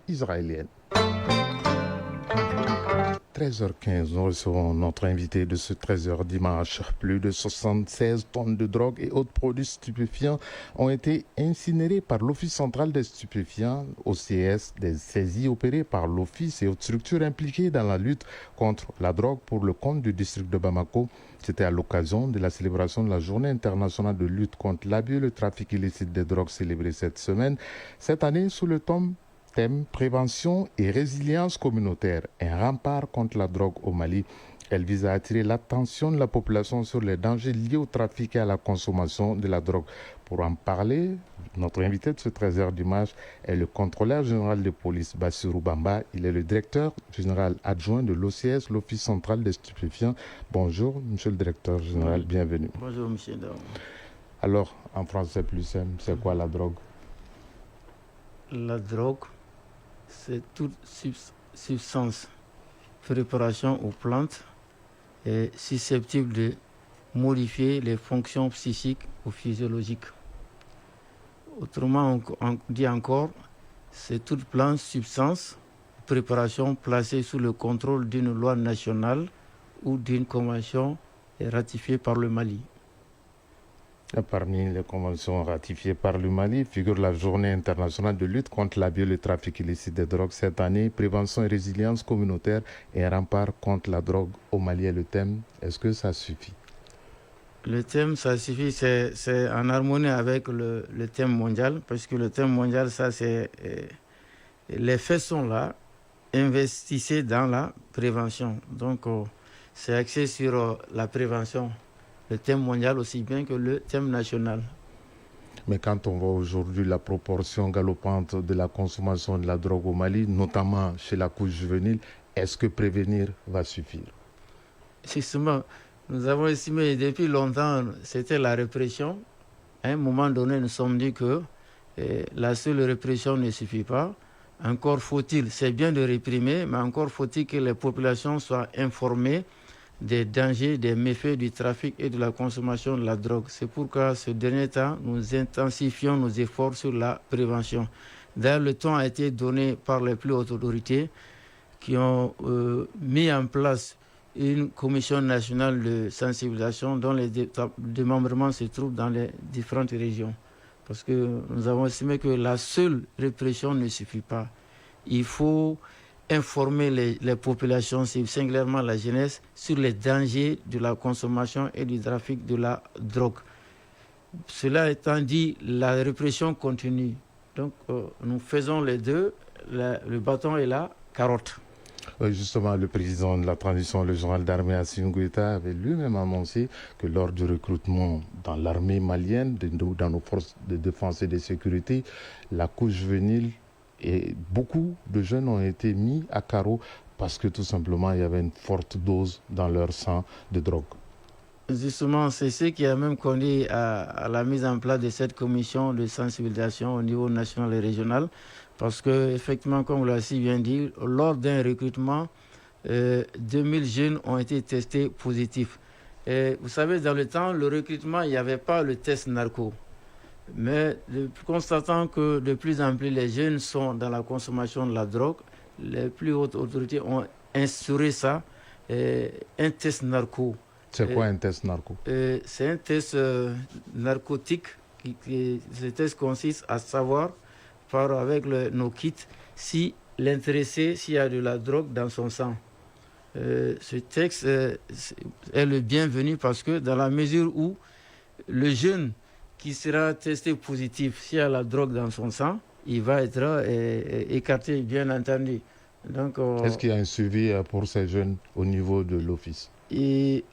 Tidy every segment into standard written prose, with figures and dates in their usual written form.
israélienne. 13h15, nous recevons notre invité de ce 13h dimanche. Plus de 76 tonnes de drogue et autres produits stupéfiants ont été incinérés par l'Office central des stupéfiants, OCS, des saisies opérées par l'Office et autres structures impliquées dans la lutte contre la drogue pour le compte du district de Bamako. C'était à l'occasion de la célébration de la Journée internationale de lutte contre l'abus et le trafic illicite des drogues célébrée cette semaine. Cette année, sous le thème prévention et résilience communautaire, un rempart contre la drogue au Mali. Elle vise à attirer l'attention de la population sur les dangers liés au trafic et à la consommation de la drogue. Pour en parler, notre invité de ce 13h dimanche est le contrôleur général de police, Bassirou Bamba. Il est le directeur général adjoint de l'OCS, l'Office central des stupéfiants. Bonjour, monsieur le directeur général, bienvenue. Bonjour, monsieur Daou. Alors, en français plus simple, c'est quoi la drogue? La drogue, c'est toute substance, préparation ou plante est susceptible de modifier les fonctions psychiques ou physiologiques. Autrement, on dit encore, c'est toute plante, substance, préparation placée sous le contrôle d'une loi nationale ou d'une convention ratifiée par le Mali. Parmi les conventions ratifiées par le Mali figure la Journée internationale de lutte contre l'abus et le trafic illicite des drogues cette année. Prévention et résilience communautaire et un rempart contre la drogue au Mali est le thème. Est-ce que ça suffit? Le thème, ça suffit, c'est en harmonie avec le thème mondial, parce que le thème mondial, ça c'est... les faits sont là, investissez dans la prévention. Donc, c'est axé sur la prévention. Le thème mondial aussi bien que le thème national. Mais quand on voit aujourd'hui la proportion galopante de la consommation de la drogue au Mali, notamment chez la couche juvénile, est-ce que prévenir va suffire? Justement, nous avons estimé depuis longtemps, c'était la répression. À un moment donné, nous nous sommes dit que la seule répression ne suffit pas. Encore faut-il, c'est bien de réprimer, mais encore faut-il que les populations soient informées des dangers, des méfaits du trafic et de la consommation de la drogue. C'est pourquoi, ce dernier temps, nous intensifions nos efforts sur la prévention. D'ailleurs, le temps a été donné par les plus hautes autorités qui ont mis en place une commission nationale de sensibilisation dont les démembrements se trouvent dans les différentes régions. Parce que nous avons estimé que la seule répression ne suffit pas. Il faut informer les populations, singulièrement la jeunesse, sur les dangers de la consommation et du trafic de la drogue. Cela étant dit, la répression continue. Donc, nous faisons les deux, le bâton et la carotte. Oui, justement, le président de la transition, le général d'armée Assimi Goïta, avait lui-même annoncé que lors du recrutement dans l'armée malienne, dans nos forces de défense et de sécurité, la couche juvénile et beaucoup de jeunes ont été mis à carreau parce que tout simplement il y avait une forte dose dans leur sang de drogue. Justement, c'est ce qui a même conduit à la mise en place de cette commission de sensibilisation au niveau national et régional. Parce que, effectivement, comme vous l'avez si bien dit, lors d'un recrutement, 2000 jeunes ont été testés positifs. Et vous savez, dans le temps, le recrutement, il n'y avait pas le test narco. Mais constatant que de plus en plus les jeunes sont dans la consommation de la drogue, les plus hautes autorités ont instauré ça, un test narco. C'est quoi un test narco? C'est un test narcotique. Ce test consiste à savoir, avec nos kits, si l'intéressé, s'il y a de la drogue dans son sang. Ce texte est le bienvenu parce que dans la mesure où le jeune qui sera testé positif s'il y a la drogue dans son sang, il va être écarté, bien entendu. Donc, est-ce qu'il y a un suivi pour ces jeunes au niveau de l'office? Et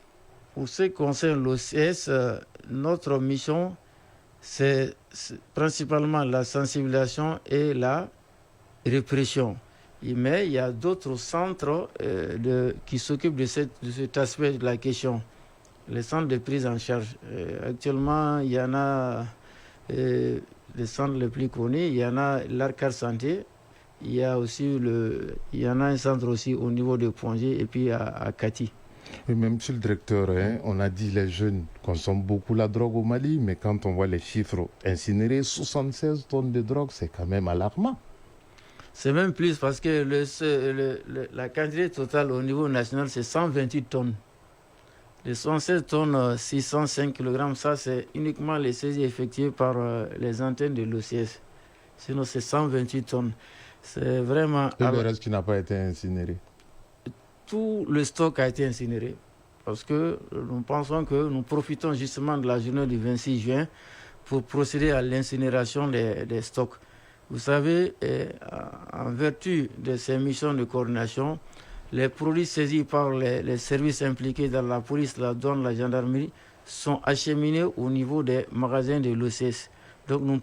pour ce qui concerne l'OCS, notre mission, c'est principalement la sensibilisation et la répression. Mais il y a d'autres centres qui s'occupent de cet aspect de la question. Les centres de prise en charge. Actuellement, il y en a les centres les plus connus. Il y en a l'Arcade Santé. Il y a aussi il y en a un centre aussi au niveau de Pongé et puis à Kati. Oui, mais monsieur le directeur, on a dit que les jeunes consomment beaucoup la drogue au Mali, mais quand on voit les chiffres incinérés, 76 tonnes de drogue, c'est quand même alarmant. C'est même plus parce que la quantité totale au niveau national, c'est 128 tonnes. Les 116 tonnes, 605 kg, ça c'est uniquement les saisies effectuées par les antennes de l'OCS. Sinon c'est 128 tonnes. C'est vraiment... Et le reste qui n'a pas été incinéré? Tout le stock a été incinéré. Parce que nous pensons que nous profitons justement de la journée du 26 juin pour procéder à l'incinération des stocks. Vous savez, en vertu de ces missions de coordination, les produits saisis par les services impliqués dans la police, la douane, la gendarmerie sont acheminés au niveau des magasins de l'OCS. Donc nous